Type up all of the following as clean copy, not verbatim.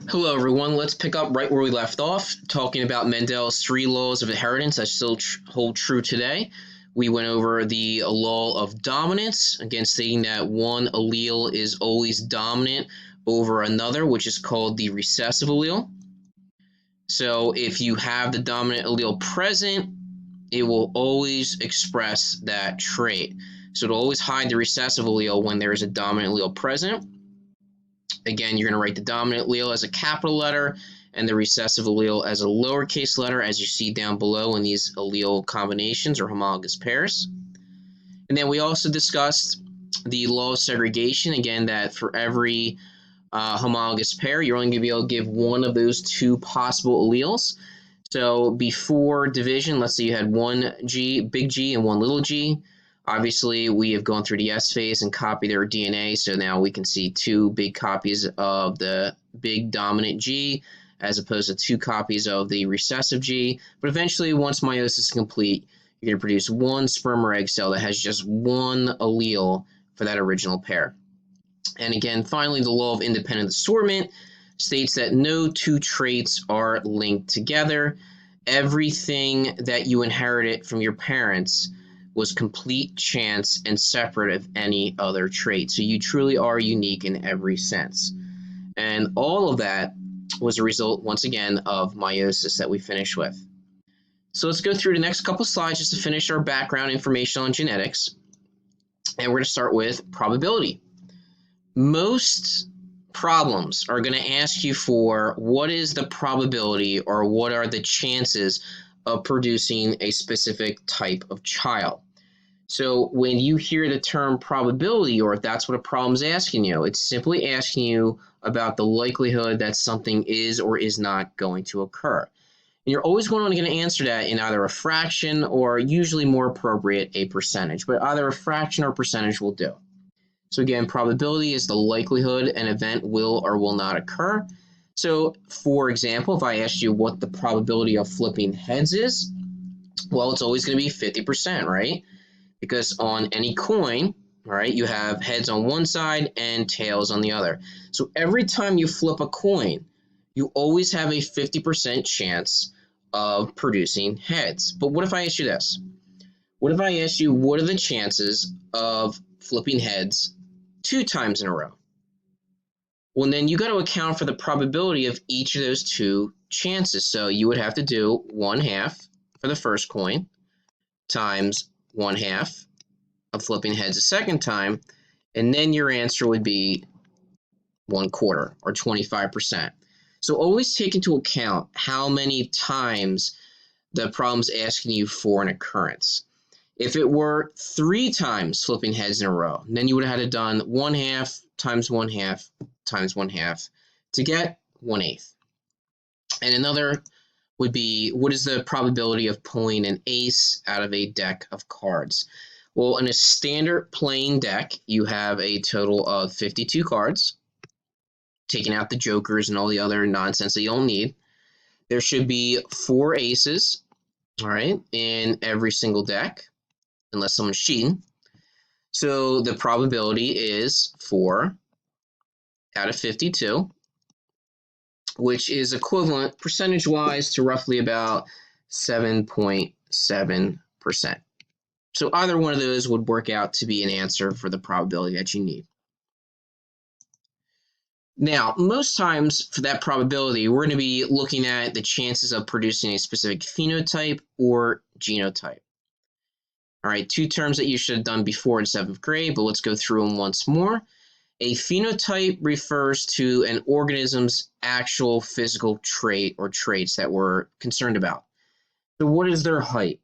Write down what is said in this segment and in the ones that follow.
Hello, everyone. Let's pick up right where we left off, talking about Mendel's three laws of inheritance that still hold true today. We went over the law of dominance, again stating that one allele is always dominant over another, which is called the recessive allele. So if you have the dominant allele present, it will always express that trait. So it'll always hide the recessive allele when there is a dominant allele present. Again, you're going to write the dominant allele as a capital letter and the recessive allele as a lowercase letter, as you see down below in these allele combinations or homologous pairs. And then we also discussed the law of segregation, again, that for every homologous pair, you're only going to be able to give one of those two possible alleles. So before division, let's say you had one G, big G, and one little g. Obviously, we have gone through the S phase and copied their DNA, so now we can see two big copies of the big dominant G as opposed to two copies of the recessive G. But eventually, once meiosis is complete, you're going to produce one sperm or egg cell that has just one allele for that original pair. And again, finally, the law of independent assortment states that no two traits are linked together. Everything that you inherited from your parents was complete chance and separate of any other trait. So you truly are unique in every sense. And all of that was a result, once again, of meiosis that we finished with. So let's go through the next couple slides just to finish our background information on genetics. And we're going to start with probability. Most problems are going to ask you for what is the probability or what are the chances of producing a specific type of child. So when you hear the term probability, or if that's what a problem is asking you, it's simply asking you about the likelihood that something is or is not going to occur. And you're always going to answer that in either a fraction or, usually more appropriate, a percentage. But either a fraction or percentage will do. So again, probability is the likelihood an event will or will not occur. So for example, if I asked you what the probability of flipping heads is, well, it's always going to be 50%, right? Because on any coin, right, you have heads on one side and tails on the other. So every time you flip a coin, you always have a 50% chance of producing heads. But what if I ask you this? What if I ask you, what are the chances of flipping heads 2 times in a row? Well, then you got to account for the probability of each of those two chances. So you would have to do 1/2 for the first coin times 1/2 of flipping heads a second time, and then your answer would be 1/4 or 25%. So always take into account how many times the problem's asking you for an occurrence. If it were 3 times flipping heads in a row, then you would have had to done 1/2 times 1/2 times 1/2 to get 1/8. And another would be, what is the probability of pulling an ace out of a deck of cards? Well, in a standard playing deck, you have a total of 52 cards, taking out the jokers and all the other nonsense that you don't need. There should be 4 aces, all right, in every single deck, unless someone's cheating. So the probability is 4 out of 52, which is equivalent percentage-wise to roughly about 7.7%. So either one of those would work out to be an answer for the probability that you need. Now, most times for that probability, we're going to be looking at the chances of producing a specific phenotype or genotype. All right, 2 terms that you should have done before in 7th grade, but let's go through them once more. A phenotype refers to an organism's actual physical trait or traits that we're concerned about. So what is their height?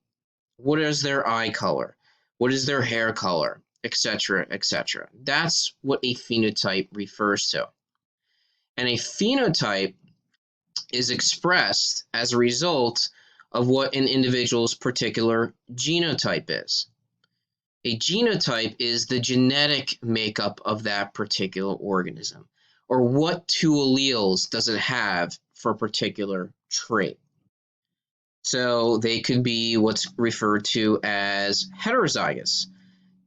What is their eye color? What is their hair color? Etc., etc. That's what a phenotype refers to. And a phenotype is expressed as a result of what an individual's particular genotype is. A genotype is the genetic makeup of that particular organism, or what 2 alleles does it have for a particular trait. So they could be what's referred to as heterozygous,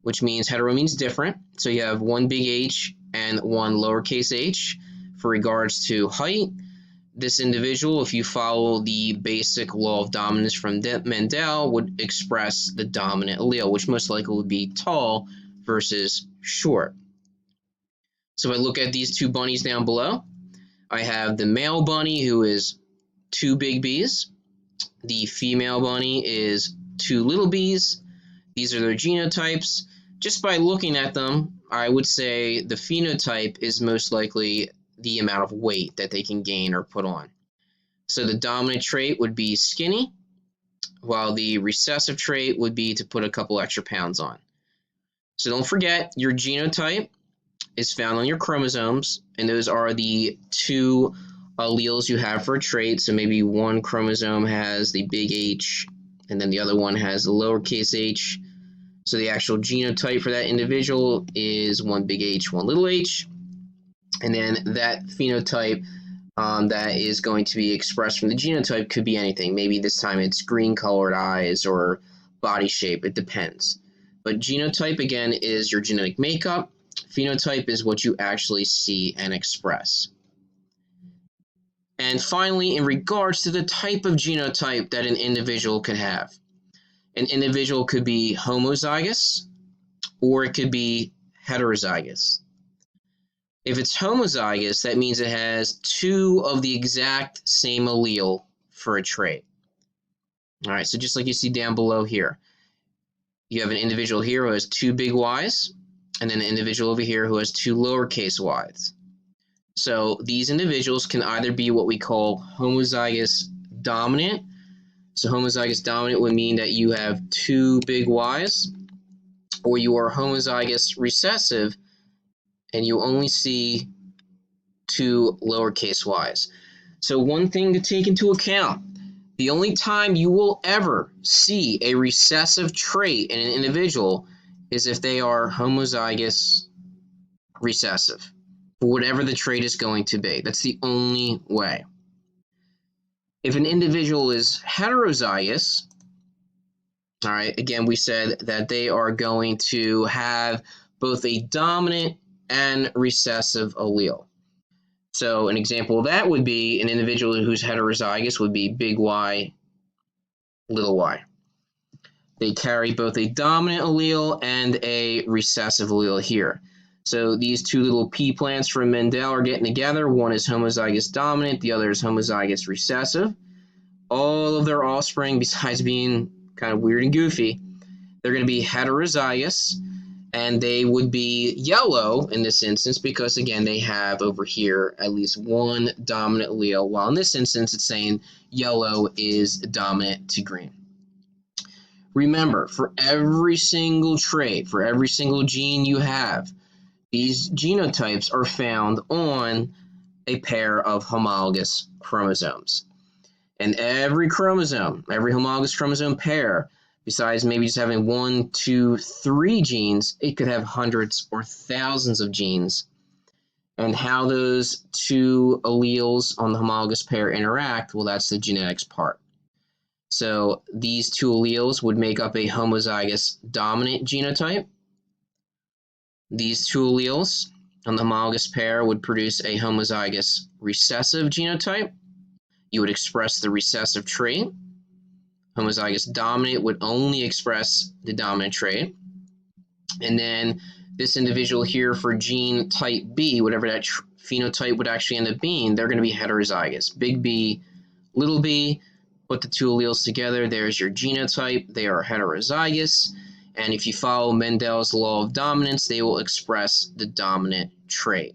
which means hetero means different. So you have one big H and one lowercase h for regards to height, this individual, if you follow the basic law of dominance from Mendel, would express the dominant allele, which most likely would be tall versus short. So if I look at these two bunnies down below, I have the male bunny who is 2 big B's. The female bunny is 2 little b's. These are their genotypes. Just by looking at them, I would say the phenotype is most likely the amount of weight that they can gain or put on. So the dominant trait would be skinny, while the recessive trait would be to put a couple extra pounds on. So don't forget, your genotype is found on your chromosomes, and those are the 2 alleles you have for a trait. So maybe one chromosome has the big H, and then the other one has the lowercase h. So the actual genotype for that individual is 1 big H, 1 little h. And then that phenotype that is going to be expressed from the genotype could be anything. Maybe this time it's green-colored eyes or body shape. It depends. But genotype, again, is your genetic makeup. Phenotype is what you actually see and express. And finally, in regards to the type of genotype that an individual could have, an individual could be homozygous or it could be heterozygous. If it's homozygous, that means it has 2 of the exact same allele for a trait. All right, so just like you see down below here, you have an individual here who has 2 big Y's, and then an individual over here who has 2 lowercase y's. So these individuals can either be what we call homozygous dominant. So homozygous dominant would mean that you have 2 big Y's, or you are homozygous recessive and you only see 2 lowercase y's. So one thing to take into account, the only time you will ever see a recessive trait in an individual is if they are homozygous recessive, for whatever the trait is going to be. That's the only way. If an individual is heterozygous, all right, again, we said that they are going to have both a dominant and recessive allele. So an example of that would be an individual who's heterozygous would be big Y, little y. They carry both a dominant allele and a recessive allele here. So these 2 little pea plants from Mendel are getting together. One is homozygous dominant, the other is homozygous recessive. All of their offspring, besides being kind of weird and goofy, they're going to be heterozygous, and they would be yellow in this instance because, again, they have over here at least 1 dominant allele, while in this instance it's saying yellow is dominant to green. Remember, for every single trait, for every single gene you have, these genotypes are found on a pair of homologous chromosomes. And every chromosome, every homologous chromosome pair, besides maybe just having 1, 2, 3 genes, it could have hundreds or thousands of genes. And how those 2 alleles on the homologous pair interact, well, that's the genetics part. So these 2 alleles would make up a homozygous dominant genotype. These 2 alleles on the homologous pair would produce a homozygous recessive genotype. You would express the recessive trait. Homozygous dominant would only express the dominant trait. And then this individual here for gene type B, whatever that phenotype would actually end up being, they're going to be heterozygous. Big B, little b, put the 2 alleles together, there's your genotype. They are heterozygous. And if you follow Mendel's law of dominance, they will express the dominant trait.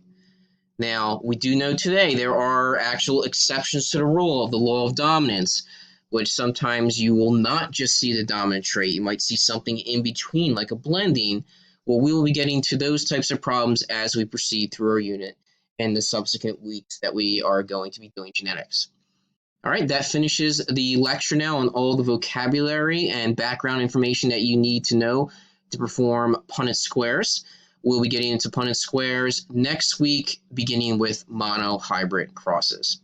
Now, we do know today there are actual exceptions to the rule of the law of dominance, which sometimes you will not just see the dominant trait. You might see something in between, like a blending. Well, we will be getting to those types of problems as we proceed through our unit and the subsequent weeks that we are going to be doing genetics. All right, that finishes the lecture now on all the vocabulary and background information that you need to know to perform Punnett squares. We'll be getting into Punnett squares next week, beginning with monohybrid crosses.